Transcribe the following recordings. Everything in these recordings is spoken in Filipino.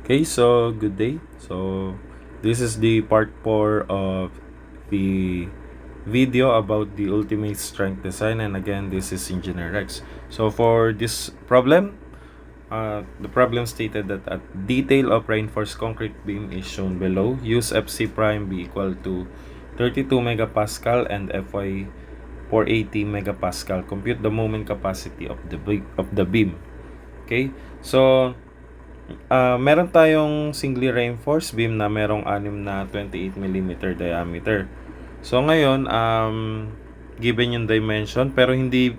Okay, so good day. So this is the part 4 of the video about the ultimate strength design, and again this is Engineer Rex. So for this problem, the problem stated that a detail of reinforced concrete beam is shown below. Use FC prime be equal to 32 megapascal and Fy 480 megapascal. Compute the moment capacity of the beam. Okay, so meron tayong singly reinforced beam na merong 6 na 28mm diameter. So ngayon, given yung dimension pero hindi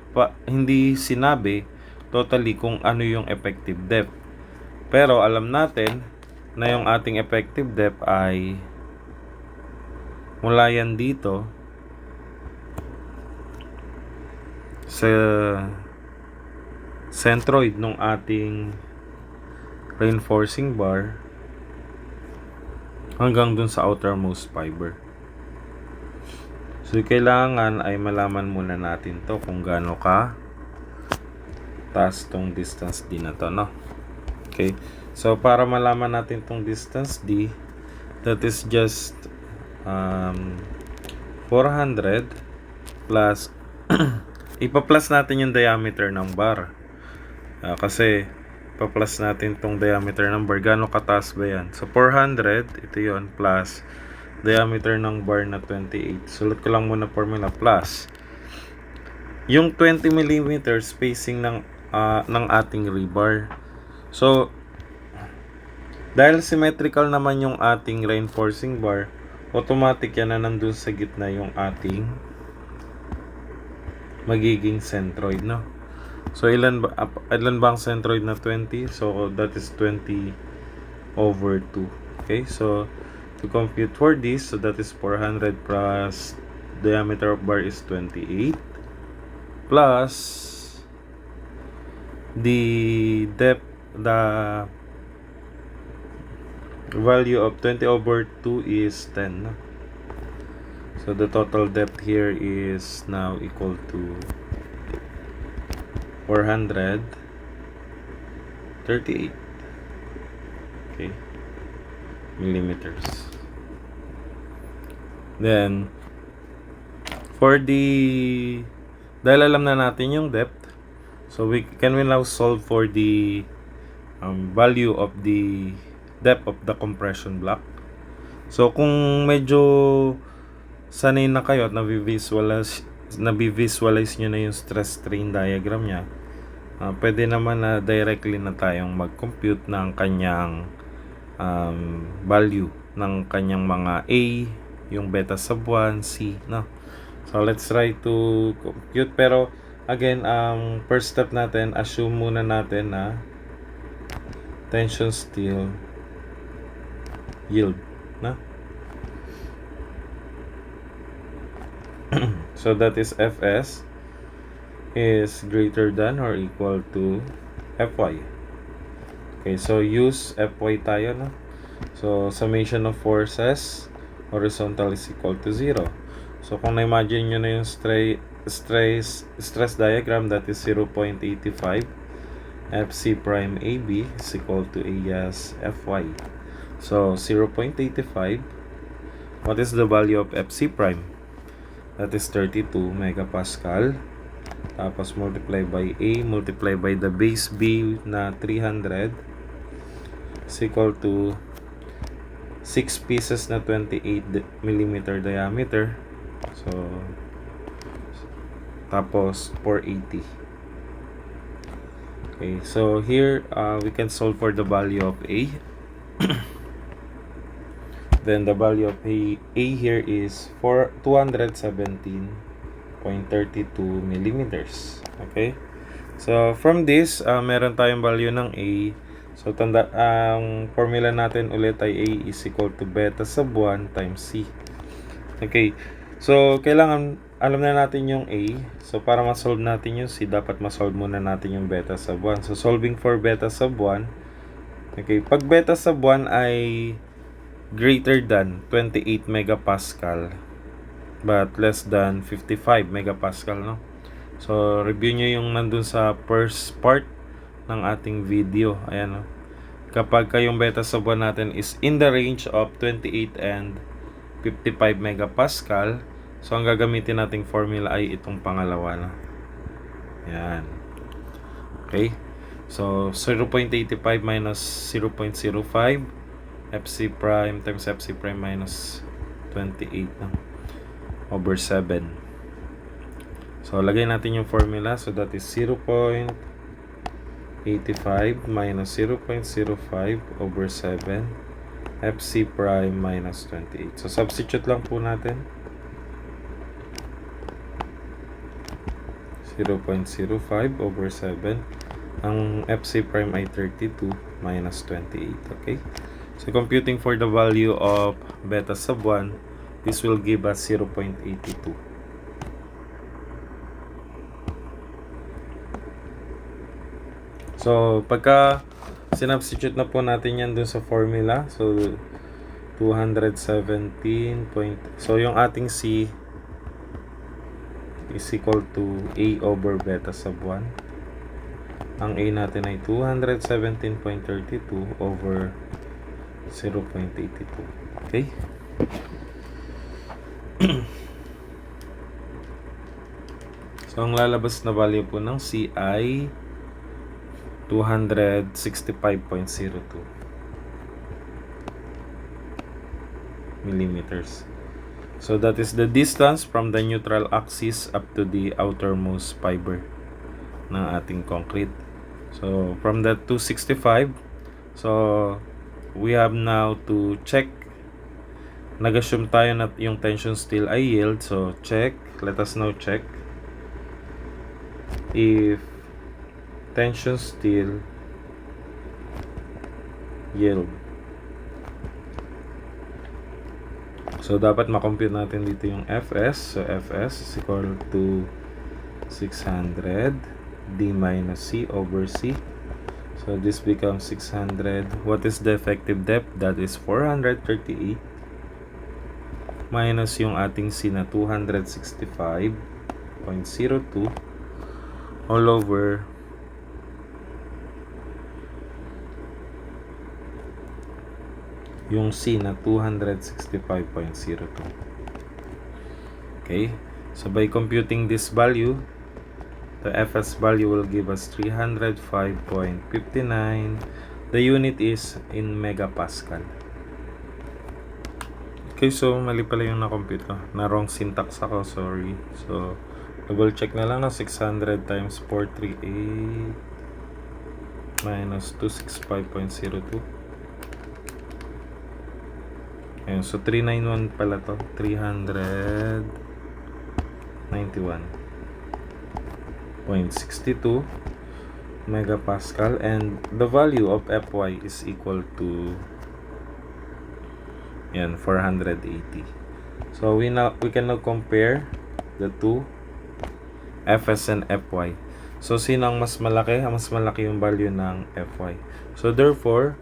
sinabi totally kung ano yung effective depth. Pero alam natin na yung ating effective depth ay mula yan dito sa centroid ng ating reinforcing bar hanggang dun sa outermost fiber. So kailangan ay malaman muna natin to kung gaano ka taas tong distance D na to, no? Okay, so para malaman natin tong distance D, that is just 400 plus ipa-plus natin yung diameter ng bar. Kasi ipa-plus natin tong diameter ng bar. Gaano kataas ba yan? So 400, ito yon, plus diameter ng bar na 28. Sulat ko lang muna formula, plus yung 20mm spacing ng ating rebar. So dahil symmetrical naman yung ating reinforcing bar, automatic yan na nandun sa gitna yung ating magiging centroid, no? So ilan ba ang centroid na 20? So that is 20 over 2. Okay, so to compute for this, so that is 400 plus diameter of bar is 28 plus the depth, the value of 20 over 2 is 10, no? So the total depth here is now equal to 438, okay, millimeters. Then for the, dahil alam na natin yung depth, so we now solve for the value of the depth of the compression block. So kung medyo sanay na kayo at na-visualize nyo na yung stress strain diagram nya, pwede naman na directly na tayong mag-compute ng kanyang value ng kanyang mga A, yung beta sub 1, C, no? So let's try to compute, pero again, first step natin, assume muna natin na tension steel yield, no? So that is Fs is greater than or equal to Fy. Okay, so use Fy tayo, no? So summation of forces horizontal is equal to 0. So kung na-imagine nyo na yung stress diagram, that is 0.85 Fc prime AB is equal to A as Fy. So 0.85, what is the value of Fc prime? That is 32 megapascal. Tapos multiply by A, multiply by the base B na 300 is equal to 6 pieces na 28mm diameter. So tapos 480. Okay, so here we can solve for the value of A. Then the value of A here is 217.32 millimeters. Okay, so from this, meron tayong value ng A. So ang formula natin ulit ay A is equal to beta sub 1 times C. Okay, so kailangan alam na natin yung A. So para ma-solve natin yung C, dapat ma-solve muna natin yung beta sub 1. So solving for beta sub 1, okay, pag beta sub 1 ay greater than 28 megapascal but less than 55 megapascal, no? So review nyo yung nandun sa first part ng ating video. Ayan, no? kapag yung beta sub 1 natin is in the range of 28 and 55 megapascal, so ang gagamitin nating formula ay itong pangalawa na. Yan. Okay. So 0.85 minus 0.05 FC prime times FC prime minus 28 na over 7. So lagay natin yung formula. So that is 0.85 minus 0.05 over 7 FC prime minus 28. So substitute lang po natin. 0.05 over 7. Ang FC prime ay 32 minus 28. Okay? So computing for the value of beta sub 1, this will give us 0.82. So pagka sinubstitute na po natin yan dun sa formula, so 217 so yung ating C is equal to A over beta sub 1. Ang A natin ay 217.32 over 0.82. Okay? So ang lalabas na value po ng C ay 265.02 millimeters. So that is the distance from the neutral axis up to the outermost fiber ng ating concrete. So from that 265, so we have now to check. Nag-assume tayo na yung tension steel ay yield. So check, let us now check if tension steel yield. So dapat makompute natin dito yung Fs. So Fs is equal to 600 D minus C over C. So this becomes 600. What is the effective depth? That is 438 minus yung ating C na 265.02 all over yung C na 265.02. Okay, so by computing this value, the Fs value will give us 305.59. The unit is in megapascal. Okay, so mali pala yung na-compute ko. Na wrong syntax ako, sorry. So double check na lang na 600 times 438 minus 265.02. Ayan, so 391 pala to. 391.62 megapascal, and the value of Fy is equal to 480. So we can now compare the two, Fs and Fy. So sino ang mas malaki? Mas malaki yung value ng Fy. So therefore,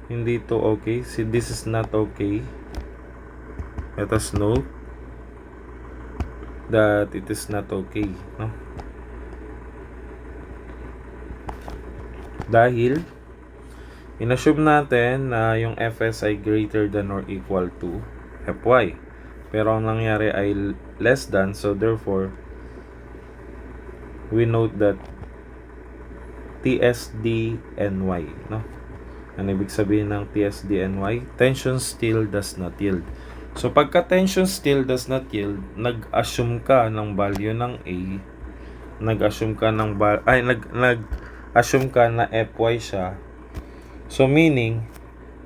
hindi to okay. See, this is not okay. Let us note that it is not okay, no? Dahil inassume natin na yung Fs ay greater than or equal to Fy. Pero ang nangyari ay less than, so therefore we note that TSDNY, no? Ano ibig sabihin ng TSDNY? Tension steel does not yield. So pagka tension steel does not yield, nag-assume ka ng value ng A, nag-assume ka ng nag-assume ka na Fy siya. So meaning,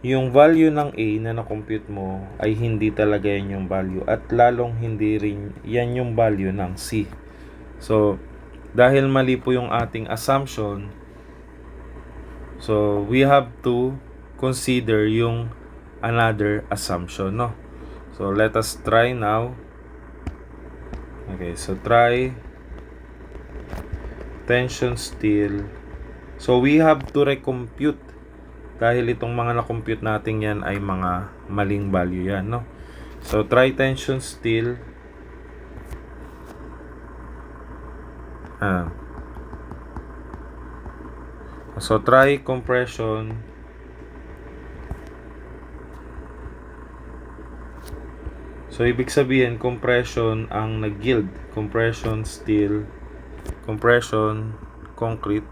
yung value ng A na na-compute mo ay hindi talaga yan yung value, at lalong hindi rin yan yung value ng C. So dahil mali po yung ating assumption, so we have to consider yung another assumption, no? So let us try now. Okay, so try tension steel. So we have to recompute dahil itong mga na-compute natin yan ay mga maling value yan, no? So try tension steel. So try compression So, ibig sabihin, compression ang nag-yield. Compression steel, compression concrete,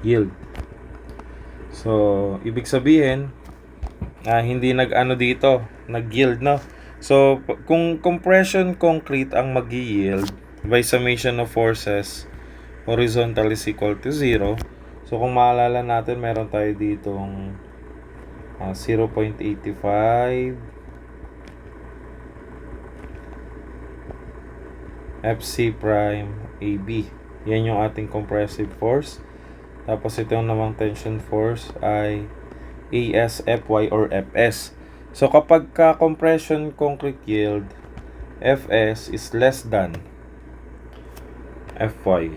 yield. So, ibig sabihin, hindi nag-ano dito, nag-yield, no? So, kung compression concrete ang mag-yield by summation of forces, horizontal is equal to 0. So, kung maalala natin, meron tayo ditong 0.85 FC prime AB. Yan yung ating compressive force. Tapos ito yung namang tension force ay AS, FY, or FS. So, kapag compression concrete yield, FS is less than FY.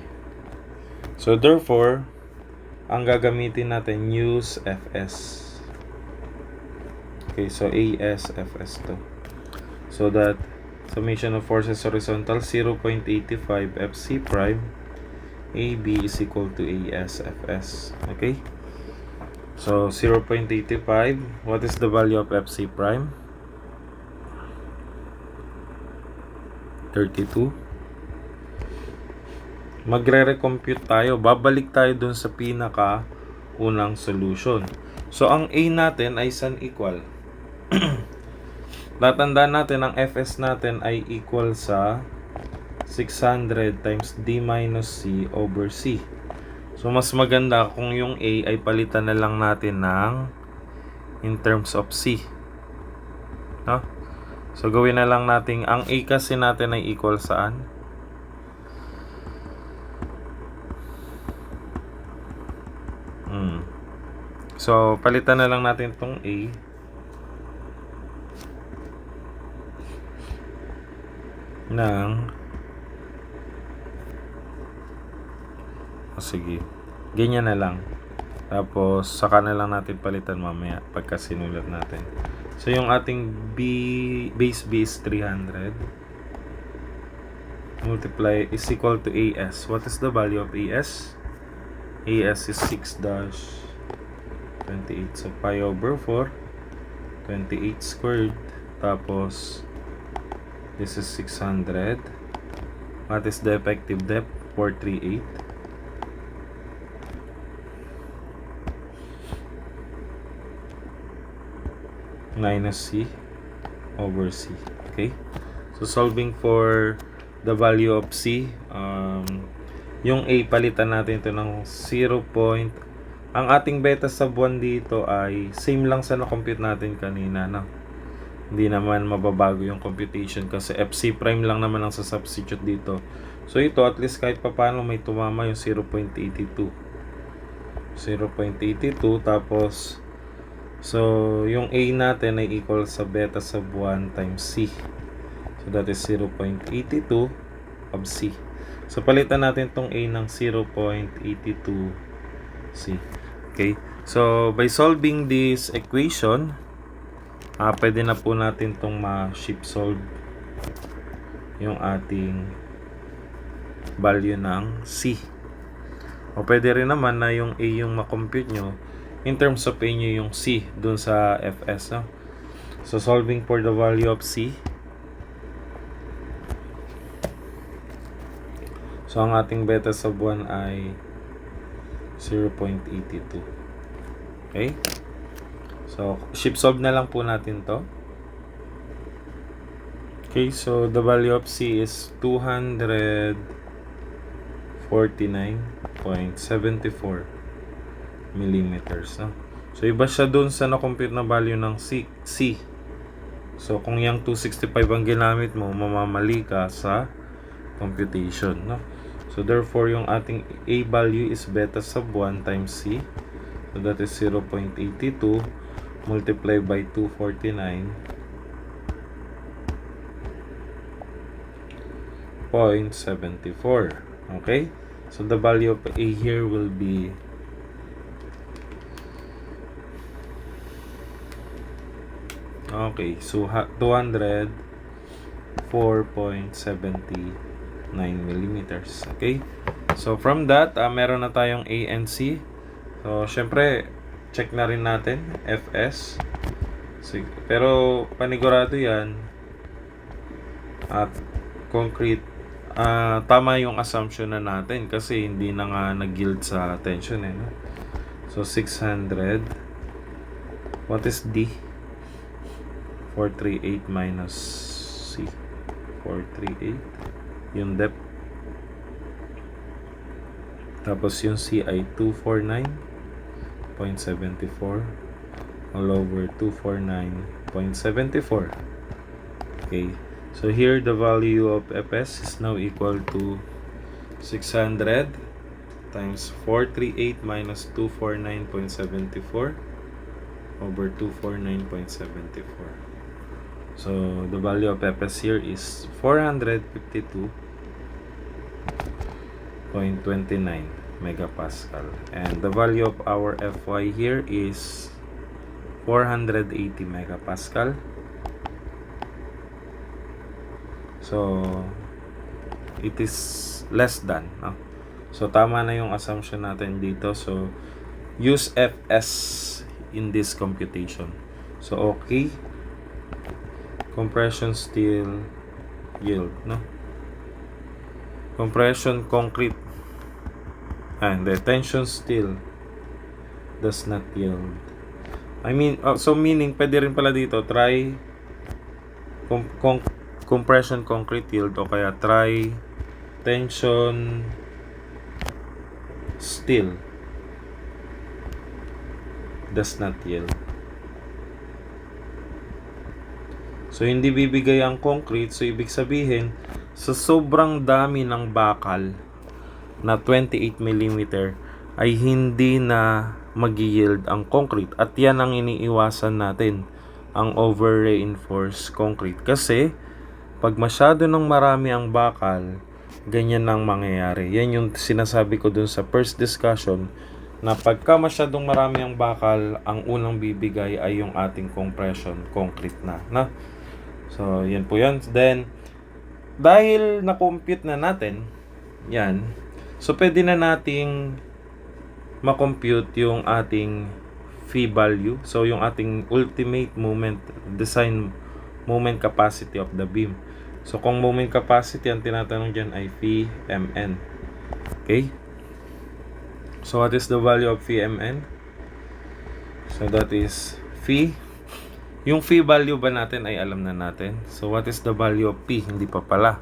So, therefore, ang gagamitin natin, use FS. Okay, so AS, FS to. So that summation of forces horizontal 0.85 FC prime AB is equal to AS, FS. Okay? So 0.85, what is the value of FC prime? 32. Magre-recompute tayo. Babalik tayo dun sa pinaka unang solution. So ang A natin ay san equal. Tatandaan natin ang Fs natin ay equal sa 600 times D minus C over C. So mas maganda kung yung A ay palitan na lang natin ng in terms of C. No? So gawin na lang natin, ang A kasi natin ay equal saan? So palitan na lang natin tong A ng sige, ganyan na lang. Tapos saka na lang natin palitan mamaya pagka sinulat natin. So yung ating base B is 300 multiply is equal to AS. What is the value of AS? AS is 6-28. So pi over 4, 28 squared. Tapos this is 600. What is the effective depth? 438. Minus C over C. Okay? So, solving for the value of C, yung A, palitan natin ito ng 0. Ang ating beta sub 1 dito ay same lang sa na-compute natin kanina, no? Hindi naman mababago yung computation kasi FC prime lang naman ang sa-substitute dito. So ito, at least kahit papano may tumama yung 0.82. 0.82 tapos so yung A natin ay equal sa beta sub 1 times C. So that is 0.82 of C. So palitan natin tong A ng 0.82 C. Okay? So by solving this equation, pwede na po natin itong ma-shift solve yung ating value ng C. O pwede rin naman na yung A yung ma-compute nyo in terms of A nyo yung C dun sa Fs. No? So solving for the value of C. So ang ating beta sub 1 ay 0.82. Okay? So, shift solve na lang po natin to. Okay, so the value of C is 249.74 millimeters. No? So, iba siya dun sa na-compute na value ng C. So, kung yung 265 ang ginamit mo, mamamali ka sa computation. No? So, therefore, yung ating A value is beta sub 1 times C. So, that is 0.82 multiplied by 249.74. Okay? So the value of A here will be okay, so 204.74 millimeters. Okay? So, from that, meron na tayong A and C. So, syempre, check na rin natin, Fs. Pero, panigurado yan. At, concrete. Tama yung assumption na natin kasi hindi na nga nag-yield sa tension no? So, 600. What is D? 438 minus C. 438. Yung depth. Tapos yung C ay 249.74 all over 249.74. Okay. So here the value of Fs is now equal to 600 times 438 minus 249.74 over 249.74. So the value of Fs here is 452.29 megapascal, and the value of our Fy here is 480 megapascal. So it is less than, no? So tama na yung assumption natin dito. So use Fs in this computation. So okay, compression steel yield, no? Compression concrete and the tension steel does not yield. I mean, so meaning pwede rin pala dito try compression concrete yield o kaya try tension steel does not yield. So hindi bibigay ang concrete, so ibig sabihin sa sobrang dami ng bakal na 28 mm ay hindi na mag-yield ang concrete, at yan ang iniiwasan natin, ang over-reinforced concrete, kasi pag masyado ng marami ang bakal, ganyan ang mangyayari. Yan yung sinasabi ko dun sa first discussion, na pagka masyadong marami ang bakal, ang unang bibigay ay yung ating compression concrete na. So yan po yan. Then dahil na-compute na natin yan, so pwede na nating ma-compute yung ating phi value. So yung ating ultimate moment, design moment capacity of the beam. So kung moment capacity ang tinatanong dyan ay phi mn. Okay? So what is the value of phi mn? So that is phi. Yung phi value ba natin ay alam na natin. So what is the value of P? Hindi pa pala.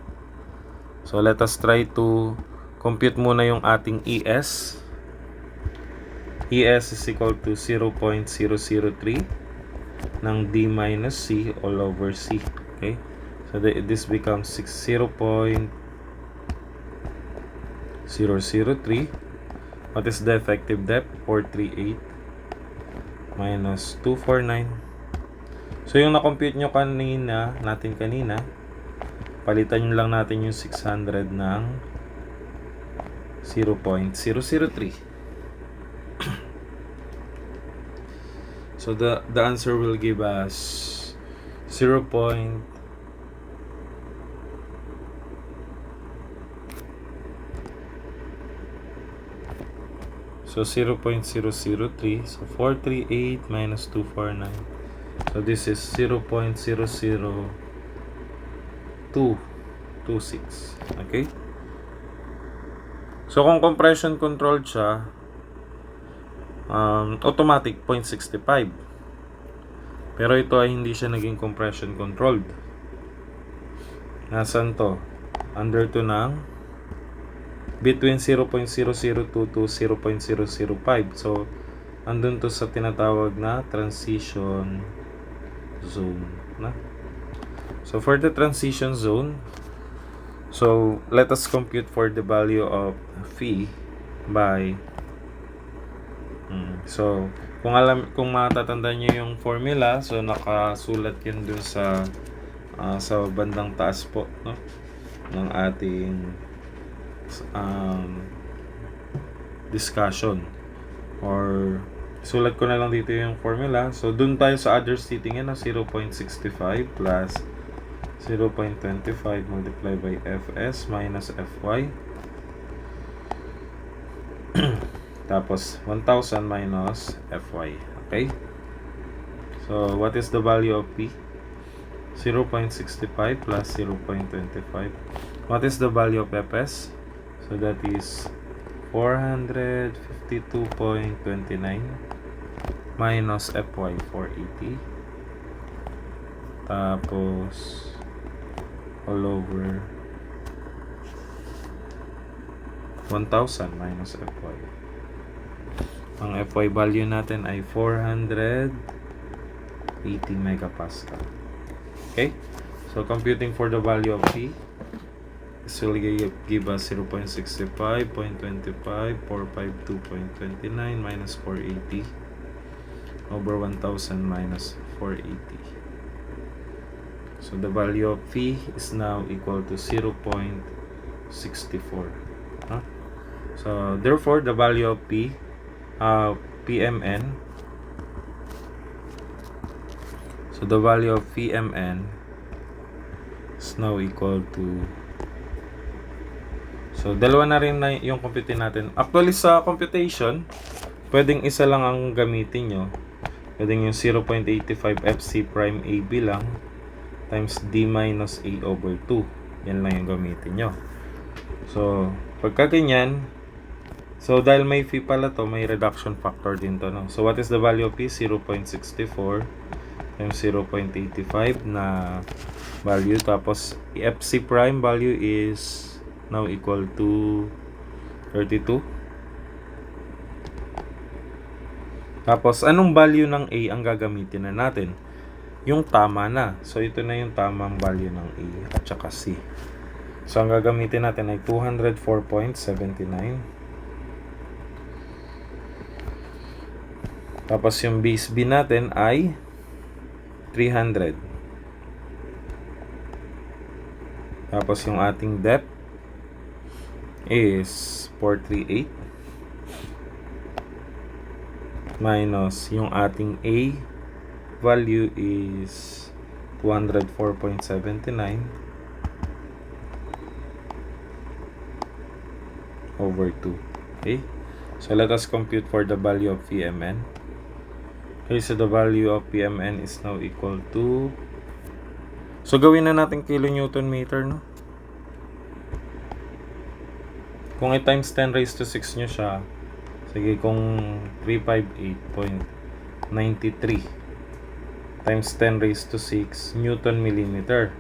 So let us try to compute muna yung ating ES. ES is equal to 0.003 ng D minus C all over C. Okay? So this becomes 0.003. What is the effective depth? 438 minus 249. So yung na-compute nyo kanina, palitan nyo lang natin yung 600 ng 0.003. So the answer will give us 0.003. So 0.003. So 438 minus 249. So this is 0.00226. Okay? So kung compression controlled siya, automatic 0.65. Pero ito ay hindi siya naging compression controlled. Nasaan to? Under to ng between 0.002 to 0.005. So andun to sa tinatawag na transition zone na. So for the transition zone, so let us compute for the value of phi by so kung matatandaan niyo yung formula, so nakasulat yun dun sa bandang taas po, no, ng ating discussion, or sulat ko na lang dito yung formula. So dun tayo sa other stating yan, 0.65 plus 0.25 multiplied by Fs minus Fy. Tapos 1,000 minus Fy. Okay? So, what is the value of P? 0.65 plus 0.25. What is the value of Fs? So, that is 452.29 minus Fy 480. Tapos all over 1,000 minus Fy. Ang Fy value natin ay 480 megapascal. Okay? So, computing for the value of P, this will give us 0.65, 0.25, 452.29 minus 480 over 1,000 minus 480. So, the value of P is now equal to 0.64. Huh? So, therefore, the value of P, PMN, so the value of PMN is now equal to, so dalawa na rin na yung computing natin. Actually, sa computation, pwedeng isa lang ang gamitin nyo. Pwedeng yung 0.85 FC prime AB lang times D minus A over 2. Yan lang yung gamitin nyo. So, pagka ganyan, so dahil may phi pala to, may reduction factor din to, no? So, what is the value of P? 0.64 times 0.85 na value. Tapos, FC prime value is now equal to 32. Tapos, anong value ng A ang gagamitin na natin? Yung tama na. So, ito na yung tamang value ng A at saka C. So, ang gagamitin natin ay 204.79. Tapos, yung base B natin ay 300. Tapos, yung ating depth is 438. Minus yung ating A value is 204.79 over 2. Okay? So, let us compute for the value of PMN. Okay, so the value of PMN is now equal to, so gawin na natin kilonewton meter, no? Kung i-times 10 raised to 6 nyo siya, sige, kung 358.93 times 10 raised to 6 Newton millimeter.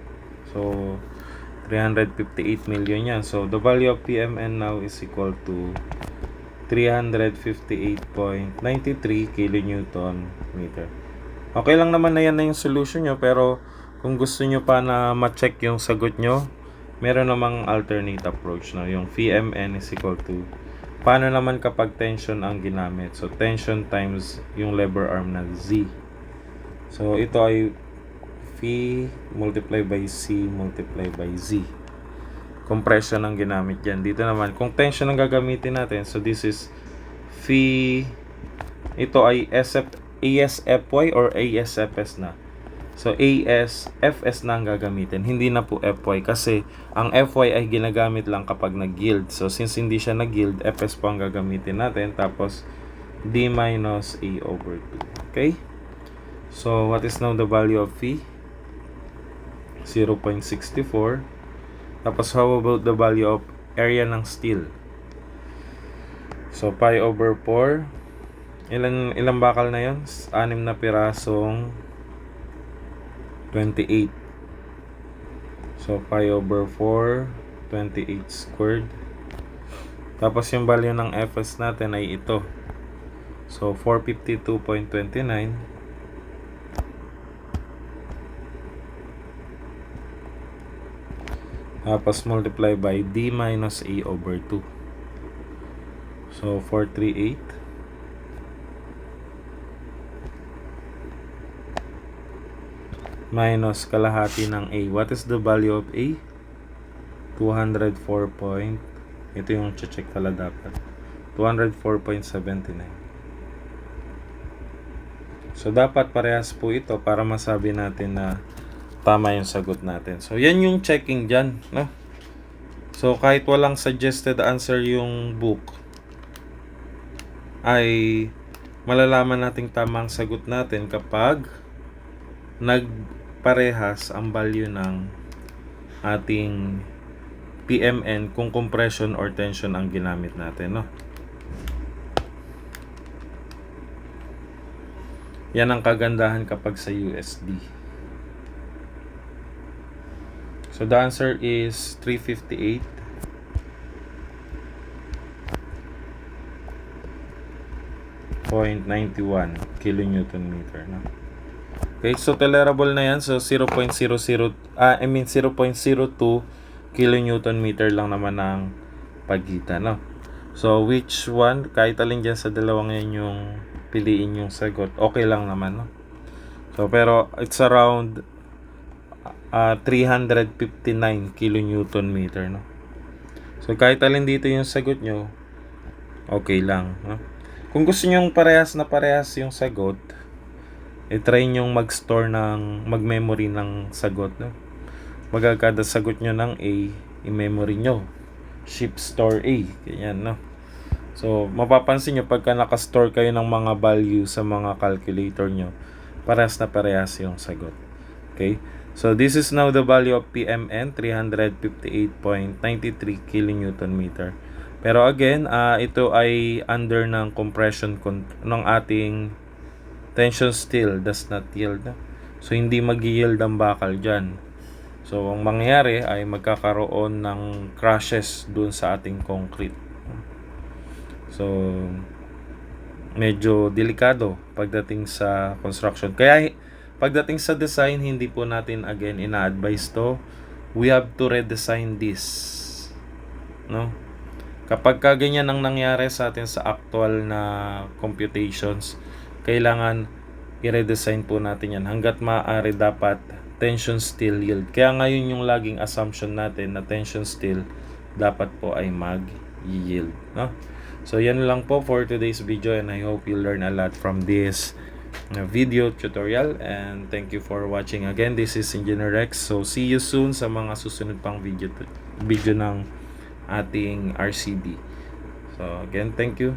So, 358 million yan. So, the value of PMN now is equal to 358.93 kilonewton meter. Okay lang naman na yan na yung solution nyo, pero kung gusto nyo pa na ma-check yung sagot nyo, meron namang alternate approach, no? Yung PMN is equal to, paano naman kapag tension ang ginamit? So, tension times yung lever arm na Z. So, ito ay Phi multiply by C multiply by Z. Compression ang ginamit dyan. Dito naman, kung tension ang gagamitin natin, so this is Phi, ito ay ASFY or ASFS na. So, ASFS na ang gagamitin. Hindi na po FY kasi ang FY ay ginagamit lang kapag nag-yield. So, since hindi siya nag-yield, FS po ang gagamitin natin. Tapos, D minus A over 2. Okay? So, what is now the value of Phi? 0.64. Tapos, how about the value of area ng steel? So, pi over 4. Ilang bakal na yun? 6 na pirasong 28. So, pi over 4, 28 squared. Tapos, yung value ng Fs natin ay ito. So, 452.29. Tapos multiply by D minus A over 2. So, 438. Minus kalahati ng A. What is the value of A? 204 point. Ito yung check pala dapat. 204.79. So, dapat parehas po ito para masabi natin na tama yung sagot natin. So, yan yung checking dyan, no? So, kahit walang suggested answer yung book, ay malalaman nating tamang sagot natin kapag nagparehas ang value ng ating PMN kung compression or tension ang ginamit natin, no? Yan ang kagandahan kapag sa USD. So the answer is 358.91 kilonewton meter, no? Okay, so tolerable na yan. So 0.02 kilonewton meter lang naman ang pagitan, no? So which one, kahit alin dyan sa dalawang yan yung piliin yung sagot, okay lang naman, no? So pero it's around 359 kilonewton meter, no? So kahit alin dito yung sagot nyo, okay lang, no? Kung gusto nyo parehas yung sagot, i-try nyo mag-memory ng sagot, no? Magkakada sagot nyo ng A, i-memory nyo shift store A, ganyan, no? So mapapansin nyo pagka nakastore kayo ng mga value sa mga calculator nyo, parehas yung sagot. Okay, so this is now the value of PMN, 358.93 kilonewton meter. Pero again, ito ay under ng compression ng ating tension steel does not yield. So hindi mag-yield ang bakal dyan. So ang mangyayari ay magkakaroon ng crashes dun sa ating concrete. So medyo delikado pagdating sa construction. Kaya pagdating sa design, hindi po natin again ina-advise to. We have to redesign this, no? Kapag ganyan ang nangyari sa atin sa actual na computations, kailangan i-redesign po natin yan. Hanggat maaari dapat tension steel yield. Kaya ngayon yung laging assumption natin na tension steel dapat po ay mag-yield, no? So yan lang po for today's video, and I hope you learn a lot from this video tutorial, and thank you for watching. Again, this is Engineer Rex. So see you soon sa mga susunod pang video ng ating RCD. So again, thank you.